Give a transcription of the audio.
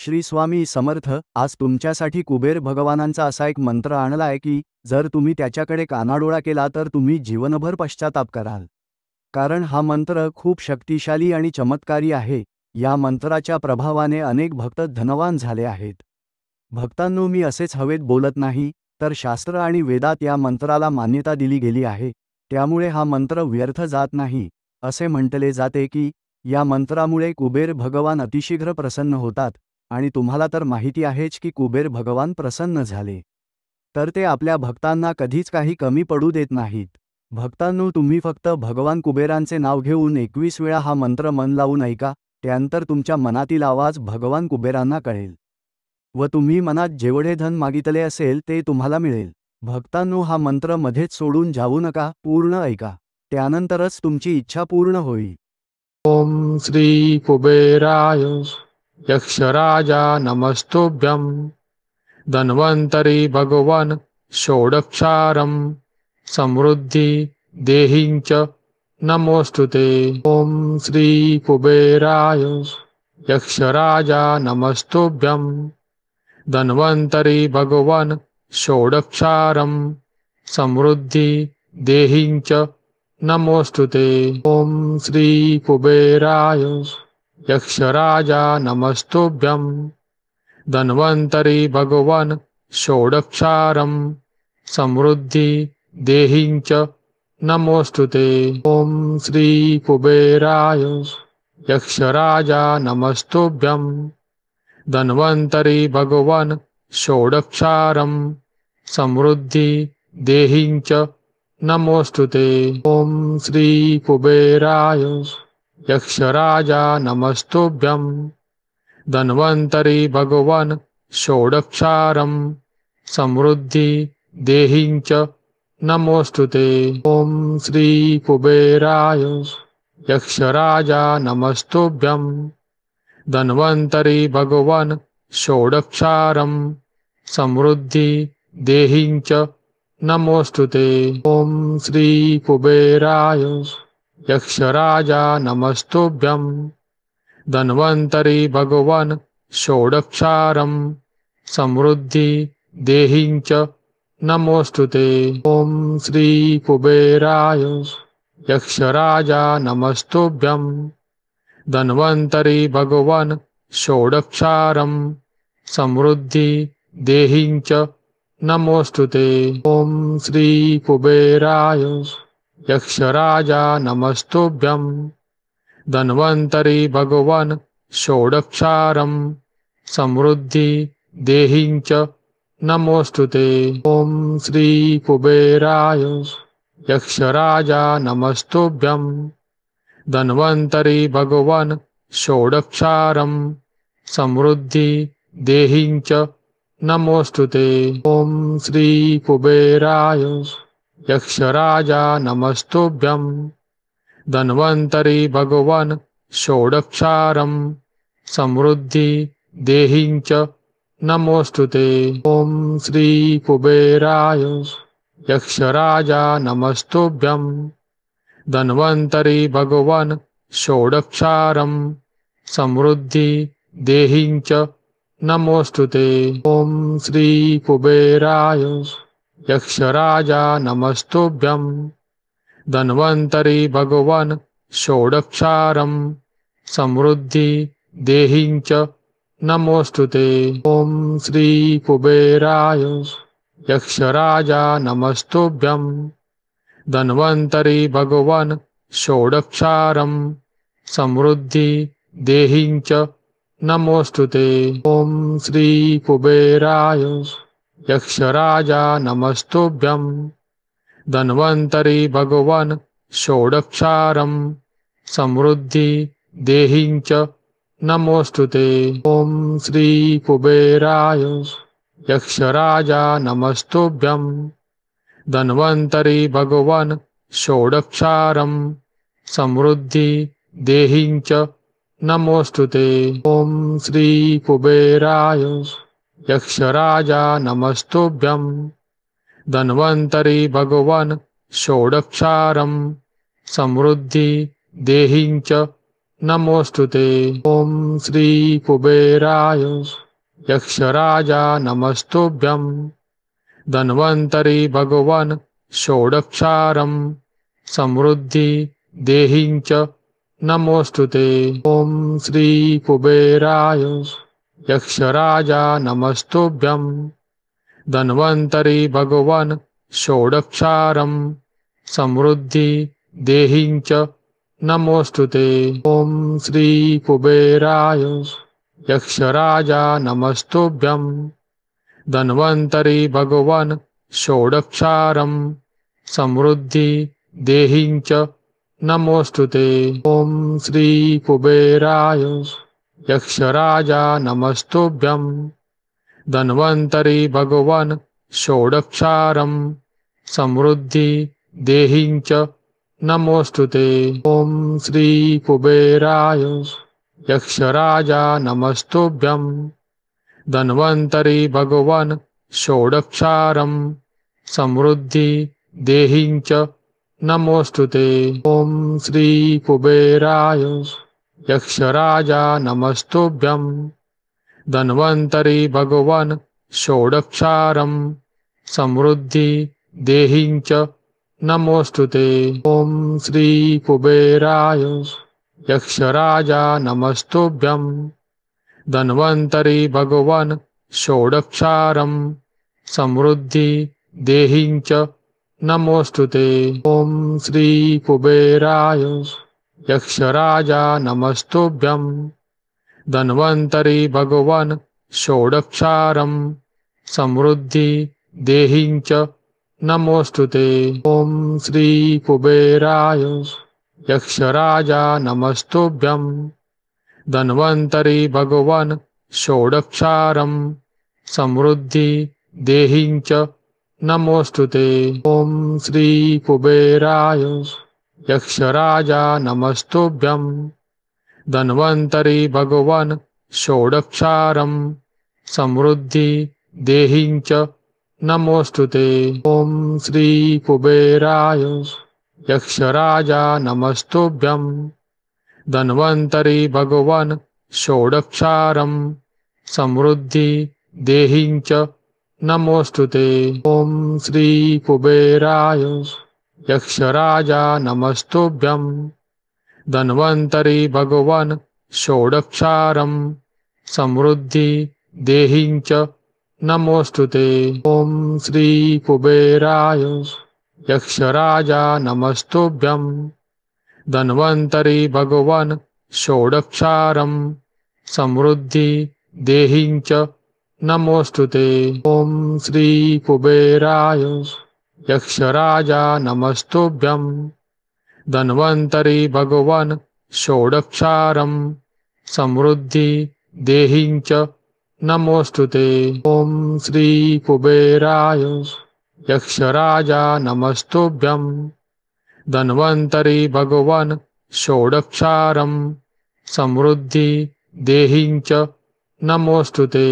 श्री स्वामी समर्थ. आज तुमच्यासाठी कुबेर भगवानांचा असा एक मंत्र आणलाय की जर तुम्ही त्याच्याकडे कानाडोळा केला तर तुम्ही जीवनभर पश्चाताप कराल. कारण हा मंत्र खूप शक्तिशाली आणि चमत्कारी आहे. या मंत्राच्या प्रभावाने अनेक भक्त धनवान झाले आहेत. भक्तांनो, मी असेच हवेत बोलत नाही, तर शास्त्र आणि वेदात या मंत्राला मान्यता दिली गेली आहे. त्यामुळे हा मंत्र व्यर्थ जात नाही. असे म्हटले जाते की या मंत्रामुळे कुबेर भगवान अतिशीघ्र प्रसन्न होतात. आणि तुम्हाला तर माहिती आहेच की कुबेर भगवान प्रसन्न झाले तर ते आपल्या भक्तांना कधीच काही कमी पडू देत नाहीत. भक्तांनो, तुम्ही फक्त भगवान कुबेरांचे नाव घेऊन 21 वेळा हा मंत्र मन लावून ऐका. त्यानंतर तुमच्या मनातील आवाज भगवान कुबेरांना कळेल व तुम्ही मनात जेवढे धन मागितले असेल ते तुम्हाला मिळेल. भक्तांनो, हा मंत्र मध्येच सोडून जाऊ नका, पूर्ण ऐका. त्यानंतरच तुमची इच्छा पूर्ण होईल. ओम श्री कुबेराय यक्षराजा नमस्तुभ्यं धन्वन्तरी भगवान षोडक्षारं समृद्धि देहिंच नमोस्तुते. ओम श्री कुबेराय यक्षराजा नमस्तुभ्यं धन्वन्तरी भगवान षोडक्षारं समृद्धि देहिंच नमोस्तुते. ओम श्री कुबेराय यक्षराजा नमस्तुभ्यं धन्वन्तरी भगवान षोडक्षारं समृद्धि देहिंच नमोस्तुते. ओम श्री कुबेराय यक्षराजा नमस्तुभ्यं धन्वन्तरी भगवान षोडक्षारं समृद्धि देहिंच नमोस्तुते. ओम श्री कुबेराय यक्षराजा नमस्तुभ्यं धन्वन्तरी भगवान षोडक्षारं समृद्धि देहिंच नमोस्तुते. ओम श्री कुबेराय यक्षराजा नमस्तुभ्यं धन्वन्तरी भगवान षोडक्षारं समृद्धि देहिंच नमोस्तुते. ओम श्री कुबेराय यक्षराजा नमस्तुभ्यं धन्वन्तरी भगवान षोडक्षारं समृद्धि देहिंच नमोस्तुते. ओम श्री कुबेराय यक्षराजा नमस्तुभ्यं धन्वन्तरी भगवान षोडक्षारं समृद्धि देहिंच नमोस्तुते. ओम श्री कुबेराय यक्षराजा नमस्तुभ्यं धन्वन्तरी भगवान षोडक्षारं समृद्धि देहिंच नमोस्तुते. ओम श्री कुबेराय यक्षराजा नमस्तुभ्यं धन्वन्तरी भगवान षोडक्षारं समृद्धि देहिंच नमोस्तुते. ओम श्री कुबेराय यक्षराजा नमस्तुभ्यं धन्वन्तरी भगवान षोडक्षारं समृद्धि देहिंच नमोस्तुते. ओम श्री कुबेराय यक्षराजा नमस्तुभ्यं धन्वन्तरी भगवान षोडक्षारं समृद्धि देहिंच नमोस्तुते. ओम श्री कुबेराय यक्षराजा नमस्तुभ्यं धन्वन्तरी भगवान षोडक्षारं समृद्धि देहिंच नमोस्तुते. ओम श्री कुबेराय यक्षराजा नमस्तुभ्यं धन्वन्तरी भगवान षोडक्षारं समृद्धि देहिंच नमोस्तुते. ओम श्री कुबेराय यक्षराजा नमस्तुभ्यं धन्वन्तरी भगवान षोडक्षारं समृद्धि देहिंच नमोस्तुते. ओम श्री कुबेराय यक्षराजा नमस्तुभ्यं धन्वन्तरी भगवान षोडक्षारं समृद्धि देहिंच नमोस्तुते. ओम श्री कुबेराय यक्षराजा नमस्तुभ्यं धन्वन्तरी भगवान षोडक्षारं समृद्धि देहिंच नमोऽस्तुते। ॐ श्री कुबेराय यक्षराजा नमस्तुभ्यं। धन्वन्तरी भगवान् षोडक्षारं समृद्धि देहिञ्च नमोऽस्तुते। ॐ श्री कुबेराय यक्षराजा नमस्तुभ्यं। धन्वन्तरी भगवान् षोडक्षारं समृद्धि देहिञ्च नमोऽस्तुते। ॐ श्री कुबेराय यक्षराजा नमस्तुभ्यं। धन्वन्तरी भगवान् षोडक्षारं समृद्धि देहिञ्च नमोऽस्तुते। ॐ श्री कुबेराय यक्षराजा नमस्तुभ्यं। धन्वन्तरी भगवान् षोडक्षारं समृद्धि देहिञ्च नमोऽस्तुते। ॐ श्री कुबेराय यक्षराजा नमस्तुभ्यं। धन्वन्तरी भगवान् षोडक्षारं समृद्धि देहिञ्च नमोऽस्तुते। ॐ श्री कुबेराय यक्षराजा नमस्तुभ्यं। धन्वन्तरी भगवान् षोडक्षारं समृद्धि देहिञ्च नमोऽस्तुते। ॐ श्री कुबेराय यक्षराजा नमस्तुभ्यं। धन्वन्तरी भगवान् षोडक्षारं समृद्धि देहिञ्च नमोऽस्तुते। ॐ श्री कुबेराय यक्षराजा नमस्तुभ्यं। धन्वन्तरी भगवान् षोडक्षारं समृद्धि देहिञ्च नमोऽस्तुते। ॐ श्री कुबेराय यक्षराजा नमस्तुभ्यं। धन्वन्तरी भगवान् षोडक्षारं समृद्धि देहिञ्च नमोऽस्तुते। ॐ श्री कुबेराय यक्षराजा नमस्तुभ्यं। धन्वन्तरी भगवान् षोडक्षारं समृद्धि देहिञ्च नमोऽस्तुते। ॐ श्री कुबेराय यक्षराजा नमस्तुभ्यं। धन्वन्तरी भगवान् षोडक्षारं समृद्धि देहिञ्च नमोऽस्तुते। ॐ श्री कुबेराय यक्षराजा नमस्तुभ्यं। धन्वन्तरी भगवान् षोडक्षारं समृद्धि देहिञ्च नमोऽस्तुते। ॐ श्री कुबेराय यक्षराजा नमस्तुभ्यं। धन्वन्तरी भगवान् षोडक्षारं समृद्धि देहिञ्च नमोऽस्तुते। ॐ श्री कुबेराय यक्षराजा नमस्तुभ्यं। धन्वन्तरी भगवान् षोडक्षारं समृद्धि देहिञ्च नमोऽस्तुते। ॐ श्री कुबेराय यक्षराजा नमस्तुभ्यं। धन्वन्तरी भगवान् षोडक्षारं समृद्धि देहिञ्च नमोऽस्तुते।